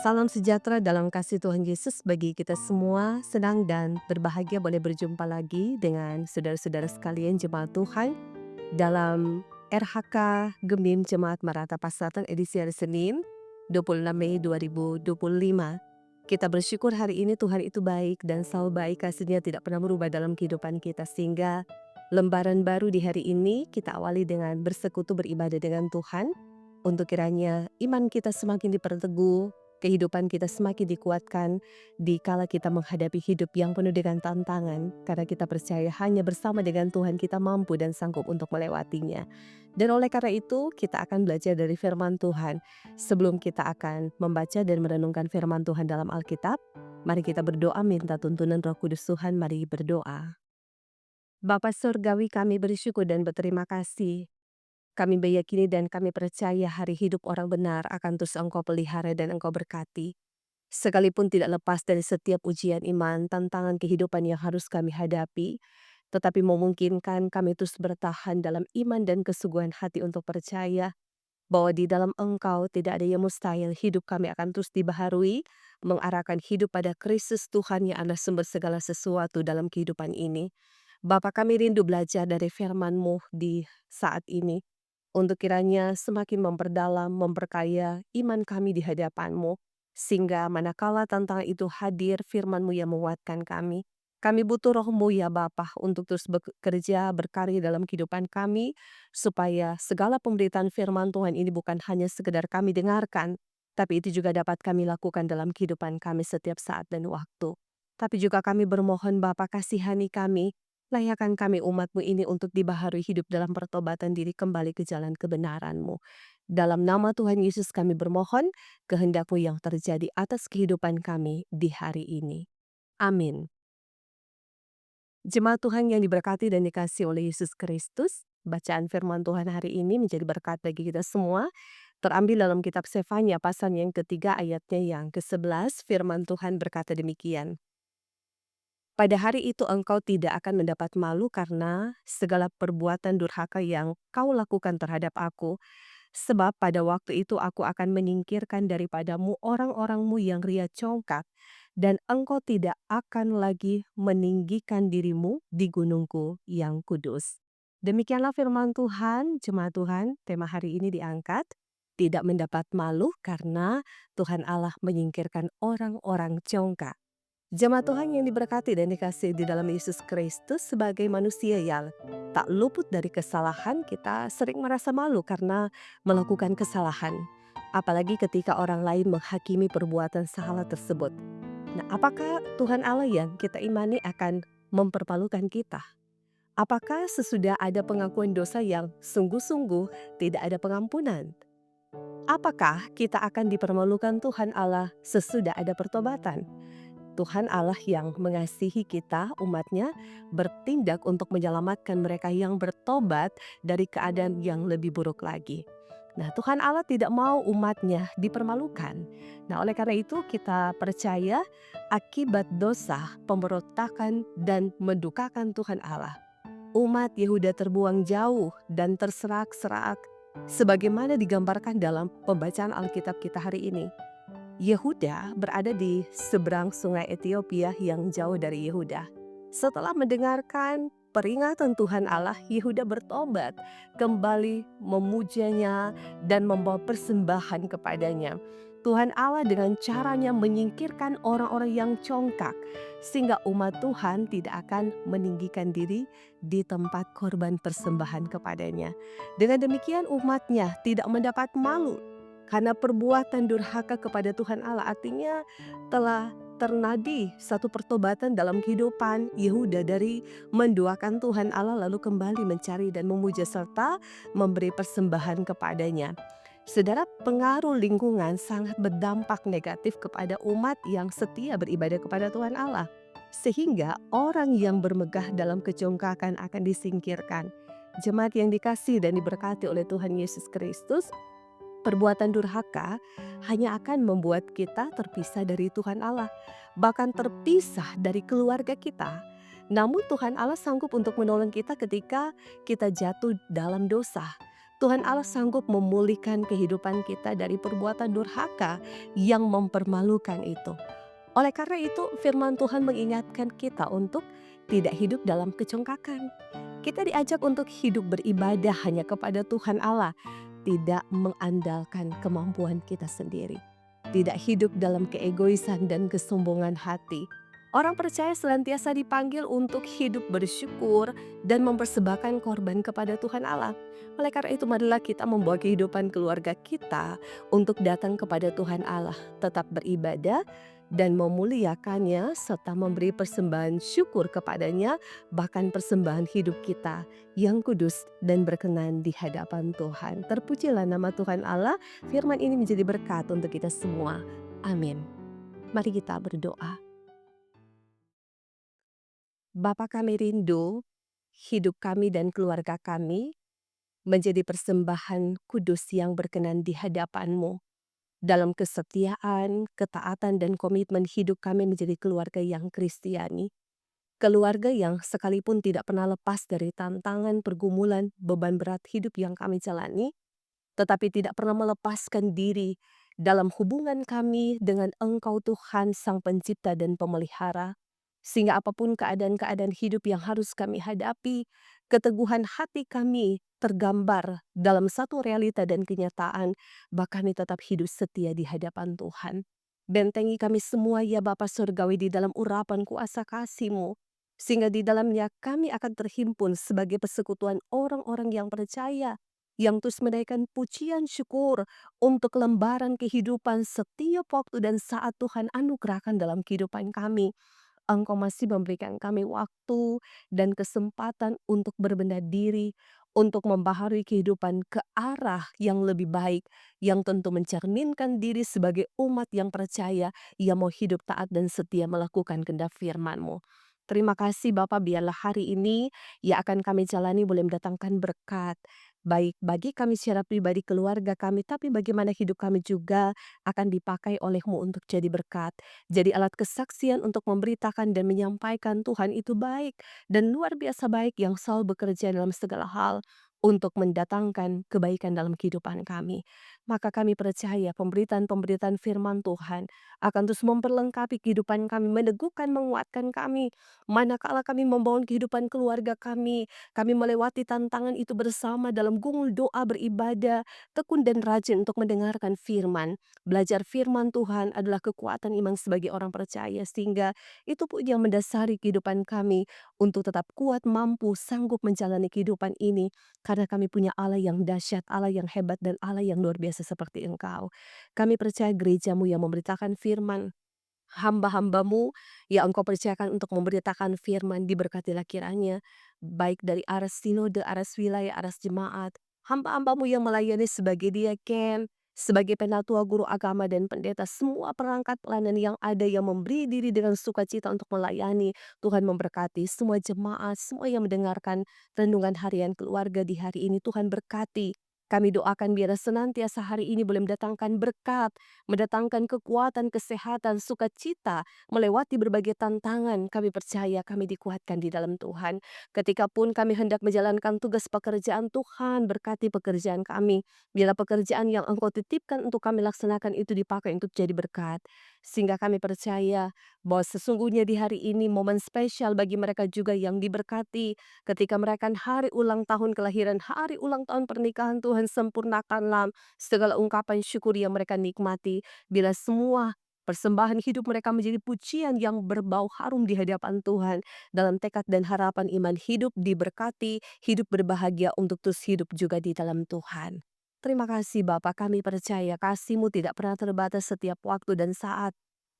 Salam sejahtera dalam kasih Tuhan Yesus bagi kita semua. Senang dan berbahagia boleh berjumpa lagi dengan saudara-saudara sekalian jemaat Tuhan dalam RHK Gemim Jemaat Maranatha Pasartan edisi hari Senin 26 Mei 2025. Kita bersyukur hari ini Tuhan itu baik dan selalu baik, kasih-Nya tidak pernah berubah dalam kehidupan kita, sehingga lembaran baru di hari ini kita awali dengan bersekutu beribadah dengan Tuhan untuk kiranya iman kita semakin diperteguh, kehidupan kita semakin dikuatkan di kala kita menghadapi hidup yang penuh dengan tantangan, karena kita percaya hanya bersama dengan Tuhan kita mampu dan sanggup untuk melewatinya. Dan oleh karena itu kita akan belajar dari firman Tuhan. Sebelum kita akan membaca dan merenungkan firman Tuhan dalam Alkitab, mari kita berdoa minta tuntunan Roh Kudus Tuhan. Mari berdoa. Bapa Surgawi, kami bersyukur dan berterima kasih. Kami meyakini dan kami percaya hari hidup orang benar akan terus Engkau pelihara dan Engkau berkati. Sekalipun tidak lepas dari setiap ujian iman, tantangan kehidupan yang harus kami hadapi, tetapi memungkinkan kami terus bertahan dalam iman dan kesungguhan hati untuk percaya bahwa di dalam Engkau tidak ada yang mustahil. Hidup kami akan terus dibaharui, mengarahkan hidup pada Kristus Tuhan yang adalah sumber segala sesuatu dalam kehidupan ini. Bapa, kami rindu belajar dari firman-Mu di saat ini, untuk kiranya semakin memperdalam, memperkaya iman kami di hadapan-Mu, sehingga manakala tantangan itu hadir, firman-Mu yang menguatkan kami. Kami butuh Roh-Mu ya Bapa untuk terus bekerja, berkarya dalam kehidupan kami, supaya segala pemberitaan firman Tuhan ini bukan hanya sekedar kami dengarkan, tapi itu juga dapat kami lakukan dalam kehidupan kami setiap saat dan waktu. Tapi juga kami bermohon Bapa, kasihani kami, layakkan kami umat-Mu ini untuk dibaharui hidup dalam pertobatan diri kembali ke jalan kebenaran-Mu. Dalam nama Tuhan Yesus kami bermohon, kehendak-Mu yang terjadi atas kehidupan kami di hari ini. Amin. Jemaat Tuhan yang diberkati dan dikasihi oleh Yesus Kristus, bacaan firman Tuhan hari ini menjadi berkat bagi kita semua. Terambil dalam kitab Sefanya pasal yang ketiga ayatnya yang ke-11, firman Tuhan berkata demikian. Pada hari itu engkau tidak akan mendapat malu karena segala perbuatan durhaka yang kau lakukan terhadap aku. Sebab pada waktu itu aku akan menyingkirkan daripadamu orang-orangmu yang ria congkak, dan engkau tidak akan lagi meninggikan dirimu di gunungku yang kudus. Demikianlah firman Tuhan, jemaat Tuhan, tema hari ini diangkat, tidak mendapat malu karena Tuhan Allah menyingkirkan orang-orang congkak. Jemaat Tuhan yang diberkati dan dikasihi di dalam Yesus Kristus, sebagai manusia yang tak luput dari kesalahan, kita sering merasa malu karena melakukan kesalahan. Apalagi ketika orang lain menghakimi perbuatan salah tersebut. Nah, apakah Tuhan Allah yang kita imani akan mempermalukan kita? Apakah sesudah ada pengakuan dosa yang sungguh-sungguh tidak ada pengampunan? Apakah kita akan dipermalukan Tuhan Allah sesudah ada pertobatan? Tuhan Allah yang mengasihi kita, umatnya, bertindak untuk menyelamatkan mereka yang bertobat dari keadaan yang lebih buruk lagi. Nah, Tuhan Allah tidak mau umatnya dipermalukan. Nah, oleh karena itu kita percaya akibat dosa, pemberontakan, dan mendukakan Tuhan Allah, umat Yehuda terbuang jauh dan terserak-serak, sebagaimana digambarkan dalam pembacaan Alkitab kita hari ini. Yehuda berada di seberang sungai Ethiopia yang jauh dari Yehuda. Setelah mendengarkan peringatan Tuhan Allah, Yehuda bertobat, kembali memujanya dan membawa persembahan kepadanya. Tuhan Allah dengan caranya menyingkirkan orang-orang yang congkak, sehingga umat Tuhan tidak akan meninggikan diri di tempat korban persembahan kepadanya. Dengan demikian umatnya tidak mendapat malu karena perbuatan durhaka kepada Tuhan Allah, artinya telah ternadi satu pertobatan dalam kehidupan Yehuda dari menduakan Tuhan Allah lalu kembali mencari dan memuja serta memberi persembahan kepadanya. Saudara, pengaruh lingkungan sangat berdampak negatif kepada umat yang setia beribadah kepada Tuhan Allah. Sehingga orang yang bermegah dalam kecongkakan akan disingkirkan. Jemaat yang dikasihi dan diberkati oleh Tuhan Yesus Kristus, perbuatan durhaka hanya akan membuat kita terpisah dari Tuhan Allah, bahkan terpisah dari keluarga kita. Namun Tuhan Allah sanggup untuk menolong kita ketika kita jatuh dalam dosa. Tuhan Allah sanggup memulihkan kehidupan kita dari perbuatan durhaka yang mempermalukan itu. Oleh karena itu, firman Tuhan mengingatkan kita untuk tidak hidup dalam kecongkakan. Kita diajak untuk hidup beribadah hanya kepada Tuhan Allah, tidak mengandalkan kemampuan kita sendiri. Tidak hidup dalam keegoisan dan kesombongan hati. Orang percaya senantiasa dipanggil untuk hidup bersyukur dan mempersembahkan korban kepada Tuhan Allah. Oleh karena itu, marilah kita membawa kehidupan keluarga kita untuk datang kepada Tuhan Allah, tetap beribadah dan memuliakannya serta memberi persembahan syukur kepadanya, bahkan persembahan hidup kita yang kudus dan berkenan di hadapan Tuhan. Terpujilah nama Tuhan Allah, firman ini menjadi berkat untuk kita semua. Amin. Mari kita berdoa. Bapa kami rindu, hidup kami dan keluarga kami menjadi persembahan kudus yang berkenan di hadapan-Mu. Dalam kesetiaan, ketaatan, dan komitmen hidup kami menjadi keluarga yang Kristiani. Keluarga yang sekalipun tidak pernah lepas dari tantangan, pergumulan, beban berat hidup yang kami jalani, tetapi tidak pernah melepaskan diri dalam hubungan kami dengan Engkau Tuhan Sang Pencipta dan Pemelihara. Sehingga apapun keadaan-keadaan hidup yang harus kami hadapi, keteguhan hati kami tergambar dalam satu realita dan kenyataan, bahwa kami tetap hidup setia di hadapan Tuhan. Bentengi kami semua ya Bapa Surgawi di dalam urapan kuasa kasih-Mu, sehingga di dalamnya kami akan terhimpun sebagai persekutuan orang-orang yang percaya, yang terus menaikkan pujian syukur untuk lembaran kehidupan setiap waktu dan saat Tuhan anugerahkan dalam kehidupan kami. Engkau masih memberikan kami waktu dan kesempatan untuk berbenah diri, untuk membaharui kehidupan ke arah yang lebih baik, yang tentu mencerminkan diri sebagai umat yang percaya, yang mau hidup taat dan setia melakukan kehendak firman-Mu. Terima kasih Bapa, biarlah hari ini yang akan kami jalani boleh mendatangkan berkat, baik bagi kami secara pribadi, keluarga kami, tapi bagaimana hidup kami juga akan dipakai oleh-Mu untuk jadi berkat. Jadi alat kesaksian untuk memberitakan dan menyampaikan Tuhan itu baik dan luar biasa baik yang selalu bekerja dalam segala hal untuk mendatangkan kebaikan dalam kehidupan kami. Maka kami percaya pemberitaan-pemberitaan firman Tuhan akan terus memperlengkapi kehidupan kami, meneguhkan, menguatkan kami. Manakala kami membangun kehidupan keluarga kami melewati tantangan itu bersama dalam gumul doa beribadah, tekun dan rajin untuk mendengarkan firman. Belajar firman Tuhan adalah kekuatan iman sebagai orang percaya, sehingga itu pun yang mendasari kehidupan kami untuk tetap kuat, mampu, sanggup menjalani kehidupan ini karena kami punya Allah yang dahsyat, Allah yang hebat, dan Allah yang luar biasa seperti Engkau. Kami percaya gereja-Mu yang memberitakan firman, hamba-hamba-Mu yang Engkau percayakan untuk memberitakan firman, diberkatilah kiranya, baik dari aras sinode, aras wilayah, aras jemaat, hamba-hamba-Mu yang melayani sebagai diaken, sebagai penatua, guru agama, dan pendeta, semua perangkat pelayanan yang ada yang memberi diri dengan sukacita untuk melayani. Tuhan memberkati semua jemaat, semua yang mendengarkan renungan harian keluarga di hari ini. Tuhan berkati. Kami doakan biar senantiasa hari ini boleh mendatangkan berkat, mendatangkan kekuatan, kesehatan, sukacita, melewati berbagai tantangan. Kami percaya kami dikuatkan di dalam Tuhan. Ketika pun kami hendak menjalankan tugas pekerjaan, Tuhan berkati pekerjaan kami. Biarlah pekerjaan yang Engkau titipkan untuk kami laksanakan itu dipakai untuk jadi berkat. Sehingga kami percaya bahwa sesungguhnya di hari ini momen spesial bagi mereka juga yang diberkati. Ketika merayakan hari ulang tahun kelahiran, hari ulang tahun pernikahan, Tuhan sempurnakanlah segala ungkapan syukur yang mereka nikmati. Bila semua persembahan hidup mereka menjadi pujian yang berbau harum di hadapan Tuhan. Dalam tekad dan harapan iman hidup diberkati, hidup berbahagia untuk terus hidup juga di dalam Tuhan. Terima kasih Bapa, kami percaya kasih-Mu tidak pernah terbatas setiap waktu dan saat.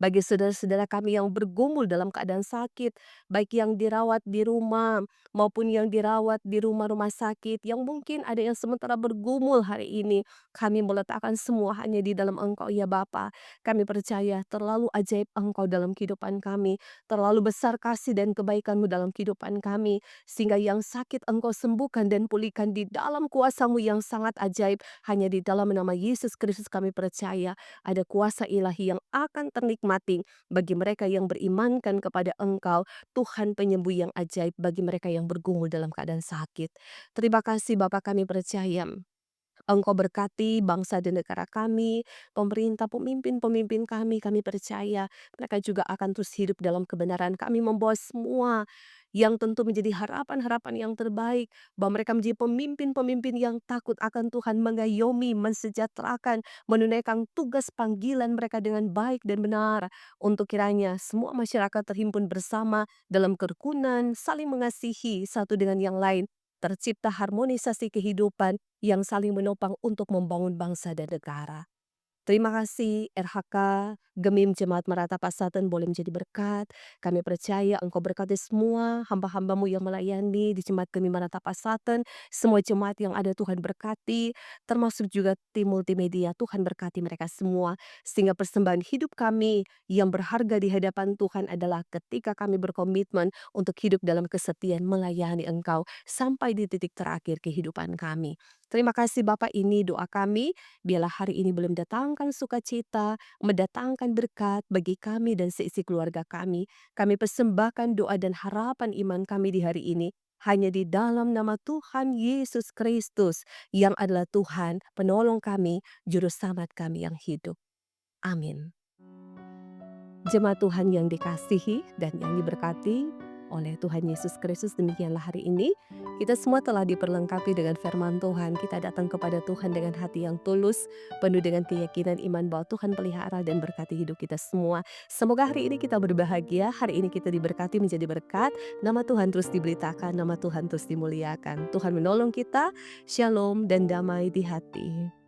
Bagi saudara-saudara kami yang bergumul dalam keadaan sakit, baik yang dirawat di rumah maupun yang dirawat di rumah-rumah sakit, yang mungkin ada yang sementara bergumul hari ini, kami meletakkan semua hanya di dalam Engkau ya Bapa. Kami percaya terlalu ajaib Engkau dalam kehidupan kami, terlalu besar kasih dan kebaikan-Mu dalam kehidupan kami, sehingga yang sakit Engkau sembuhkan dan pulihkan di dalam kuasa-Mu yang sangat ajaib. Hanya di dalam nama Yesus Kristus kami percaya ada kuasa ilahi yang akan ternikmati hormati. Bagi mereka yang berimankan kepada Engkau, Tuhan penyembuh yang ajaib bagi mereka yang bergumul dalam keadaan sakit. Terima kasih Bapa, kami percaya Engkau berkati bangsa dan negara kami, pemerintah, pemimpin-pemimpin kami percaya mereka juga akan terus hidup dalam kebenaran. Kami membawa semua yang tentu menjadi harapan-harapan yang terbaik, bahwa mereka menjadi pemimpin-pemimpin yang takut akan Tuhan, mengayomi, mensejahterakan, menunaikan tugas panggilan mereka dengan baik dan benar. Untuk kiranya semua masyarakat terhimpun bersama dalam kerukunan, saling mengasihi satu dengan yang lain, tercipta harmonisasi kehidupan yang saling menopang untuk membangun bangsa dan negara. Terima kasih RHK, Gemim Jemaat Merata Pasaten boleh menjadi berkat. Kami percaya Engkau berkati semua hamba-hambamu yang melayani di Jemaat Gemim Merata Pasaten. Semua jemaat yang ada Tuhan berkati, termasuk juga tim multimedia. Tuhan berkati mereka semua. Sehingga persembahan hidup kami yang berharga di hadapan Tuhan adalah ketika kami berkomitmen untuk hidup dalam kesetiaan melayani Engkau sampai di titik terakhir kehidupan kami. Terima kasih Bapak, ini doa kami. Biarlah hari ini boleh mendatangkan sukacita, mendatangkan berkat bagi kami dan seisi keluarga kami. Kami persembahkan doa dan harapan iman kami di hari ini hanya di dalam nama Tuhan Yesus Kristus yang adalah Tuhan, penolong kami, juru selamat kami yang hidup. Amin. Jemaat Tuhan yang dikasihi dan yang diberkati oleh Tuhan Yesus Kristus, demikianlah hari ini kita semua telah diperlengkapi dengan firman Tuhan. Kita datang kepada Tuhan dengan hati yang tulus, penuh dengan keyakinan iman bahwa Tuhan pelihara dan berkati hidup kita semua. Semoga hari ini kita berbahagia, hari ini kita diberkati menjadi berkat, nama Tuhan terus diberitakan, nama Tuhan terus dimuliakan. Tuhan menolong kita, shalom dan damai di hati.